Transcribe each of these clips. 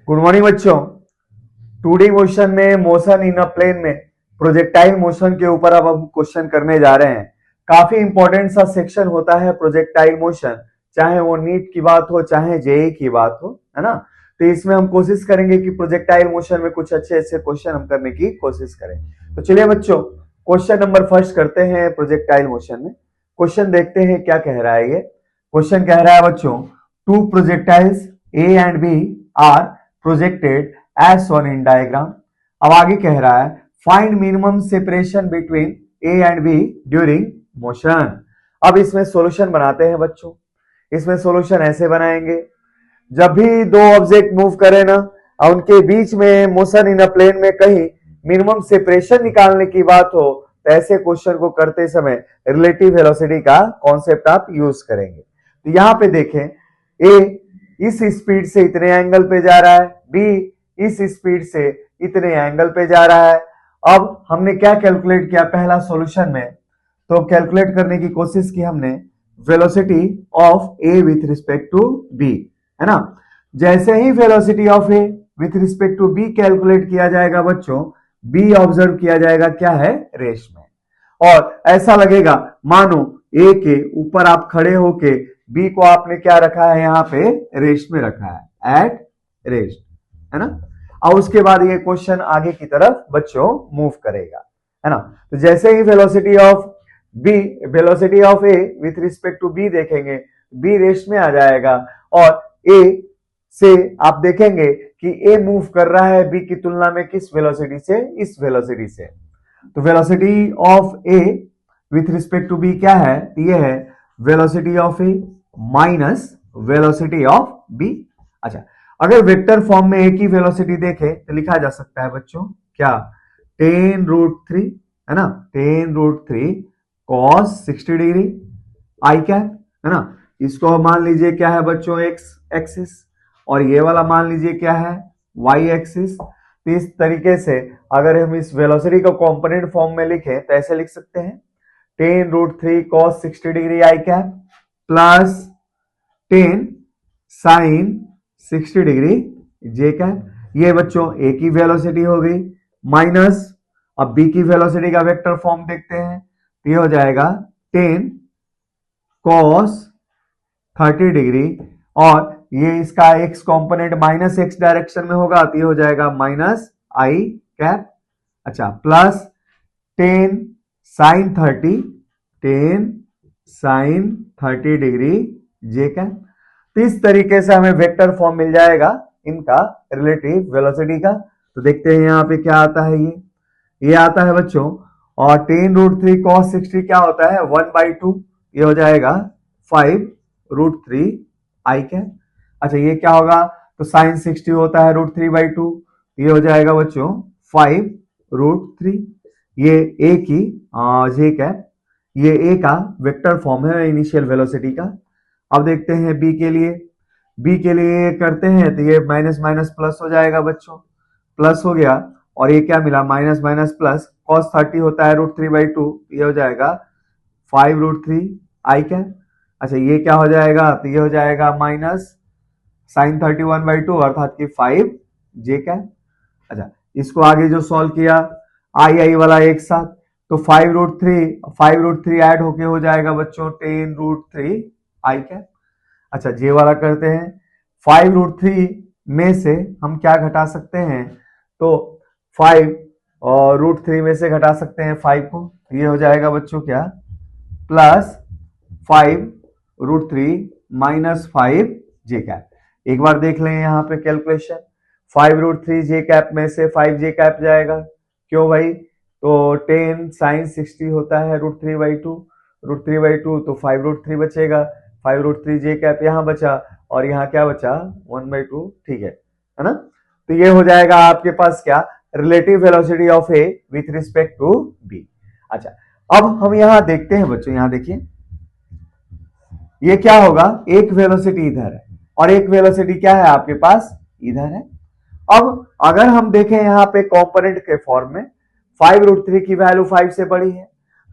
Good morning बच्चों। 2D motion में motion in a plane में प्रोजेक्टाइल मोशन के ऊपर अब हम क्वेश्चन करने जा रहे हैं। काफी इंपॉर्टेंट सा सेक्शन होता है प्रोजेक्टाइल मोशन, चाहे वो नीट की बात हो चाहे जेई की बात हो, है ना। तो इसमें हम कोशिश करेंगे कि प्रोजेक्टाइल मोशन में कुछ अच्छे अच्छे क्वेश्चन हम करने की कोशिश करें। तो चलिए बच्चों, क्वेश्चन नंबर फर्स्ट करते हैं प्रोजेक्टाइल मोशन में। क्वेश्चन देखते हैं क्या कह रहा है। ये क्वेश्चन कह रहा है बच्चों, two projectiles A and B are projected as shown in diagram। अब आगे कह रहा है find minimum separation between A and B during motion. अब इसमें सॉल्यूशन बनाते हैं बच्चों। इसमें सॉल्यूशन ऐसे बनाएंगे, जब भी दो ऑब्जेक्ट मूव करे ना और उनके बीच में मोशन इन अ प्लेन में कहीं मिनिमम सेपरेशन निकालने की बात हो, तो ऐसे क्वेश्चन को करते समय रिलेटिव वेलोसिटी का कॉन्सेप्ट आप यूज करेंगे। तो यहां पे देखें, ए इस स्पीड से इतने एंगल पे जा रहा है, बी इस स्पीड से इतने एंगल पे जा रहा है। अब हमने क्या कैलकुलेट किया पहला सॉल्यूशन में, तो कैलकुलेट करने की कोशिश की हमने velocity of A with respect to B, है ना। जैसे ही velocity of A with respect to B calculate किया जाएगा बच्चों, बी ऑब्जर्व किया जाएगा क्या है, रेस्ट में। और ऐसा लगेगा मानो ए के ऊपर आप खड़े होके बी को आपने क्या रखा है, यहाँ पे रेस्ट में रखा है, एट रेस्ट, है ना। और उसके बाद ये क्वेश्चन आगे की तरफ बच्चों मूव करेगा, है ना। तो जैसे ही velocity of A with respect to B देखेंगे, बी रेस्ट में आ जाएगा और ए से आप देखेंगे कि ए मूव कर रहा है बी की तुलना में किस वेलोसिटी से, इस वेलोसिटी से। तो velocity of A with respect to B क्या है, ये है velocity of A minus velocity of B. अच्छा, अगर वेक्टर फॉर्म में ए की वेलोसिटी देखे तो लिखा जा सकता है बच्चों क्या, 10√3, है ना, 10√3 cos 60 डिग्री आई कैप, है ना। इसको मान लीजिए क्या है बच्चों, एक्स एक्सिस, और ये वाला मान लीजिए क्या है, वाई एक्सिस। तो इस तरीके से अगर हम इस वेलोसिटी को कंपोनेंट फॉर्म में लिखें तो ऐसे लिख सकते हैं 10√3 cos 60 degree I cap plus 10 sine 60 degree J cap. ये बच्चों ए की वेलोसिटी हो गई, माइनस अब बी की वेलोसिटी का वेक्टर फॉर्म देखते हैं, तो ये हो जाएगा 10 cos 30 डिग्री, और ये इसका x component minus x direction में होगा, तो ये हो जाएगा माइनस आई कैप। अच्छा, plus 10 sign 30 degree J cap. तो इस तरीके से हमें वेक्टर फॉर्म मिल जाएगा इनका रिलेटिव वेलोसिटी का। तो देखते हैं यहाँ पे क्या आता है, ये आता है बच्चों, और 10√3 cos 60 क्या होता है, 1/2, ये हो जाएगा 5√3 आई कैप। अच्छा, ये क्या होगा, तो साइन 60 होता है √3/2, ये हो जाएगा बच्चों 5√3। ये ए की जे कैप, ये ए का वेक्टर फॉर्म है इनिशियल वेलोसिटी का। अब देखते हैं बी के लिए, बी के लिए करते हैं तो ये माइनस माइनस प्लस हो जाएगा बच्चों, प्लस हो गया, और ये क्या मिला, माइनस माइनस प्लस, cos 30 होता है √3/2, ये हो जाएगा 5√3 आई कैप। अच्छा, ये क्या हो जाएगा, तो ये हो जाएगा माइनस साइन 31/2 अर्थात कि 5 जे कैप। अच्छा, इसको आगे जो सॉल्व किया आई वाला एक साथ, तो 5√3 ऐड होके हो जाएगा बच्चों 10√3 आई कैप। अच्छा, जे वाला करते हैं, 5√3 में से हम क्या घटा सकते हैं, तो 5 और √3 में से घटा सकते हैं 5 को, ये हो जाएगा बच्चों क्या, प्लस 5√3 माइनस 5 जे कैप। एक बार देख लें यहाँ पे कैलकुलेशन, 5√3 जे कैप में से 5 जे कैप जाएगा, क्यों भाई, तो 10 साइन 60 होता है √3/2, तो 5√3 बचेगा, 5√3 जे कैप यहाँ बचा, और यहाँ क्या बचा 1/2, ठीक है ना। तो ये हो जाएगा आपके पास क्या, relative velocity of A with respect to B. अच्छा, अब हम यहां देखते हैं बच्चों, यहां देखिए ये क्या होगा, एक वेलोसिटी इधर है और एक वेलोसिटी क्या है आपके पास, इधर है। अब अगर हम देखें यहाँ पे कंपोनेंट के फॉर्म में 5√3 की वैल्यू 5 से बड़ी है,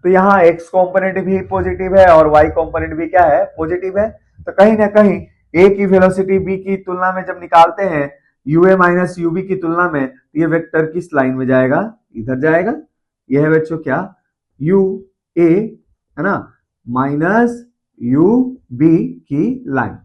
तो यहाँ x कंपोनेंट भी पॉजिटिव है और y कंपोनेंट भी क्या है, पॉजिटिव है। तो कहीं ना कहीं a की वेलोसिटी b की तुलना में जब निकालते हैं यूए माइनस यूबी की तुलना में ये वेक्टर किस लाइन में जाएगा, इधर जाएगा। यह है बच्चों क्या, यू ए है ना माइनस यू बी की लाइन।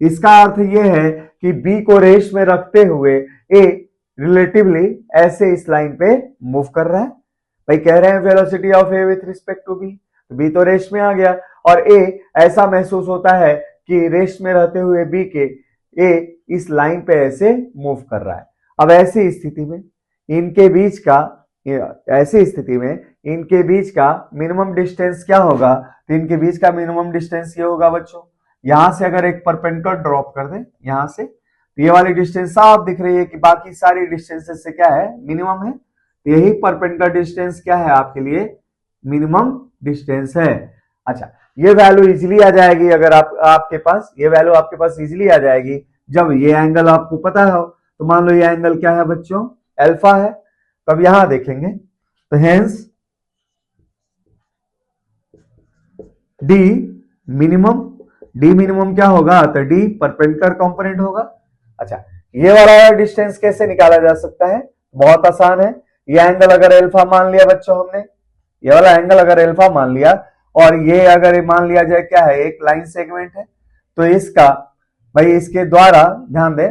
इसका अर्थ यह है कि बी को रेस में रखते हुए ए रिलेटिवली ऐसे इस लाइन पे मूव कर रहा है। भाई कह रहे हैं velocity of A with respect to B, B तो रेस में आ गया और ए ऐसा महसूस होता है कि रेस में रहते हुए बी के ए इस लाइन पे ऐसे मूव कर रहा है। अब ऐसी स्थिति में इनके बीच का मिनिमम डिस्टेंस क्या होगा, तो इनके बीच का मिनिमम डिस्टेंस ये होगा बच्चों, यहां से अगर एक परपेंडिकुलर ड्रॉप कर दें यहां से, तो ये वाली डिस्टेंस साफ दिख रही है कि बाकी सारी डिस्टेंसेस से क्या है, मिनिमम है। तो यही परपेंडिकुलर डिस्टेंस क्या है आपके लिए, मिनिमम डिस्टेंस है। अच्छा, ये वैल्यू इजीली आ जाएगी अगर आपके पास ये वैल्यू आपके पास इजीली आ जाएगी जब ये एंगल आपको पता हो। तो मान लो ये एंगल क्या है बच्चों, अल्फा है। तब यहां देखेंगे तो हेंस डी मिनिमम क्या होगा, तो डी परपेंडिकुलर कंपोनेंट होगा। अच्छा, ये वाला डिस्टेंस कैसे निकाला जा सकता है, बहुत आसान है। ये एंगल अगर अल्फा मान लिया बच्चों हमने, ये वाला एंगल अगर अल्फा मान लिया और ये अगर मान लिया जाए क्या है, एक लाइन सेगमेंट है, तो इसका भाई इसके द्वारा ध्यान दे,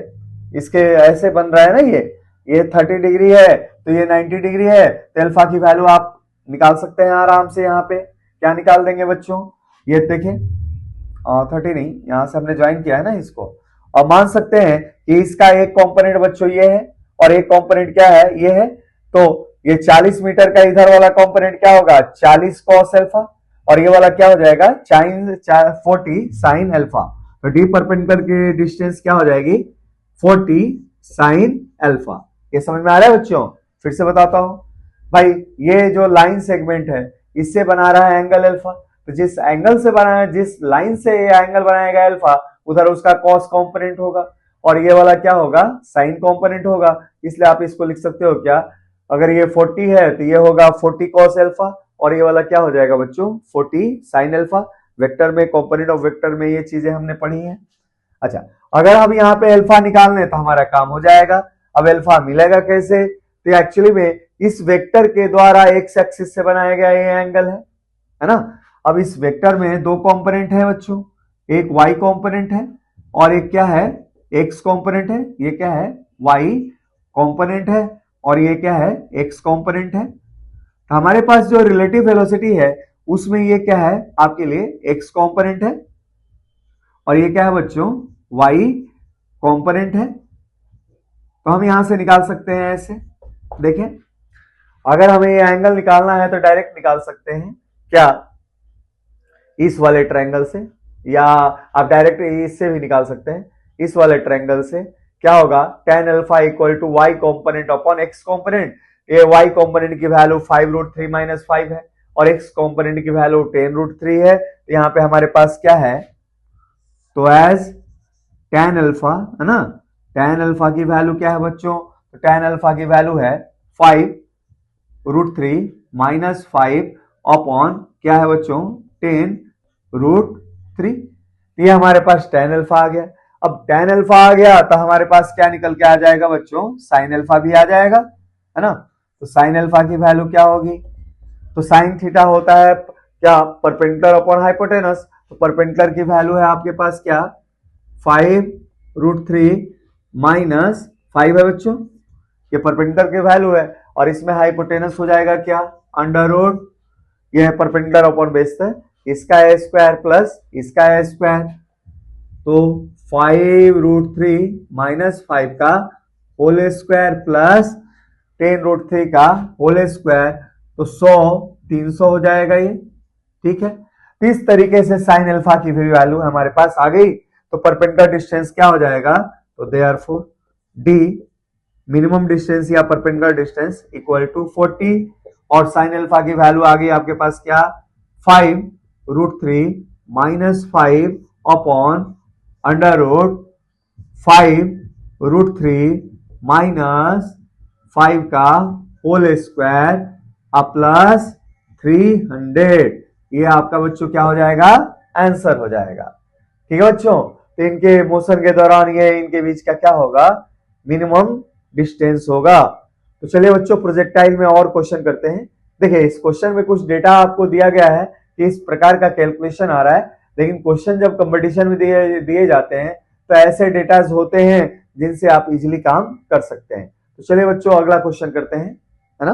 इसके ऐसे बन रहा है ना, ये 30 डिग्री है तो ये 90 डिग्री है। तो अल्फा की वैल्यू आप निकाल सकते हैं आराम से। यहाँ पे क्या निकाल देंगे बच्चों, ये देखें 30 नहीं, यहां से हमने ज्वाइन किया है ना इसको। और मान सकते हैं कि इसका एक कंपोनेंट बच्चों ये है और एक कंपोनेंट क्या है, ये है। तो ये 40 मीटर का इधर वाला कंपोनेंट क्या होगा, 40 कॉस अल्फा, और ये वाला क्या हो जाएगा 40 साइन अल्फा। तो डी परपेंडिकुलर की डिस्टेंस क्या हो जाएगी, 40 साइन अल्फा। ये समझ में आ रहा है बच्चों, फिर से बताता हूं भाई, ये जो लाइन सेगमेंट है इससे बना रहा है एंगल अल्फा। तो जिस एंगल से बनाया, जिस लाइन से ये एंगल बनाएगा अल्फा, उधर उसका कॉस कंपोनेंट होगा और ये वाला क्या होगा, साइन कंपोनेंट होगा। इसलिए आप इसको लिख सकते हो क्या, अगर ये 40 है तो ये होगा 40 कॉस अल्फा और ये वाला क्या हो जाएगा बच्चों 40 साइन अल्फा। वेक्टर में, कंपोनेंट ऑफ वेक्टर में ये चीजें हमने पढ़ी हैं। अच्छा, अगर हम यहाँ पे अल्फा निकालने तो हमारा काम हो जाएगा। अब अल्फा मिलेगा कैसे, तो एक्चुअली में इस वेक्टर के द्वारा एक्स एक्सिस से बनाया गया ये एंगल है ना। अब इस वेक्टर में दो कंपोनेंट है बच्चों, एक y कंपोनेंट है और एक क्या है, x कंपोनेंट है। ये क्या है, y कंपोनेंट है और ये क्या है, x कंपोनेंट है। तो हमारे पास जो रिलेटिव वेलोसिटी है उसमें ये क्या है आपके लिए x कंपोनेंट है और ये क्या है बच्चों, y कंपोनेंट है। तो हम यहां से निकाल सकते हैं ऐसे, देखें अगर हमें ये एंगल निकालना है तो डायरेक्ट निकाल सकते हैं क्या, इस वाले ट्रायंगल से, या आप डायरेक्ट इससे भी निकाल सकते हैं। इस वाले ट्रायंगल से क्या होगा, tan alpha equal to y component upon x component. ये y कंपोनेंट की वैल्यू 5√3 - 5 है और x कंपोनेंट की वैल्यू 10√3 है। तो यहाँ पे हमारे पास क्या है, तो एज tan अल्फा है ना, tan अल्फा की वैल्यू क्या है बच्चों, तो tan अल्फा की वैल्यू है 5√3 - 5 अपॉन क्या है बच्चों 10√3। ये हमारे पास tan अल्फा आ गया। अब tan अल्फा आ गया तो हमारे पास क्या निकल के आ जाएगा बच्चों, sin अल्फा भी आ जाएगा है ना। तो sin अल्फा की वैल्यू क्या होगी, तो sin थीटा होता है क्या, परपेंडिकुलर अपॉन हाइपोटेनस। तो परपेंडिकुलर की वैल्यू है आपके पास क्या, 5√3 - 5 है बच्चों, ये परपेंडिकुलर की वैल्यू है। और इसमें हाइपोटेनस हो जाएगा क्या, अंडर रूट, ये है परपेंडिकुलर अपॉन बेस है, इसका ए स्क्वायर प्लस इसका ए स्क्वायर। तो 5√3 - 5 का होल स्क्वायर प्लस 10√3 का होल स्क्वायर, तो 100 300 हो जाएगा ये, ठीक है। तो इस तरीके से साइन अल्फा की भी वैल्यू हमारे पास आ गई। तो परपेंडिकुलर डिस्टेंस क्या हो जाएगा, तो देयरफॉर डी मिनिमम डिस्टेंस या परपेंडिकुलर डिस्टेंस इक्वल टू 40 और साइन अल्फा की वैल्यू आ गई आपके पास क्या, 5√3 - 5 अपॉन अंडर रूट 5√3 - 5 का होल स्क्वायर प्लस 300। ये आपका बच्चों क्या हो जाएगा, आंसर हो जाएगा। ठीक है बच्चों, तो इनके मोशन के दौरान ये इनके बीच का क्या होगा, मिनिमम डिस्टेंस होगा। तो चलिए बच्चों प्रोजेक्टाइल में और क्वेश्चन करते हैं। देखिए इस क्वेश्चन में कुछ डेटा आपको दिया गया है कि इस प्रकार का कैलकुलेशन आ रहा है, लेकिन क्वेश्चन जब कंपटीशन में दिए दिए जाते हैं तो ऐसे डेटाज होते हैं जिनसे आप इजीली काम कर सकते हैं। तो चलिए बच्चों अगला क्वेश्चन करते हैं, है ना।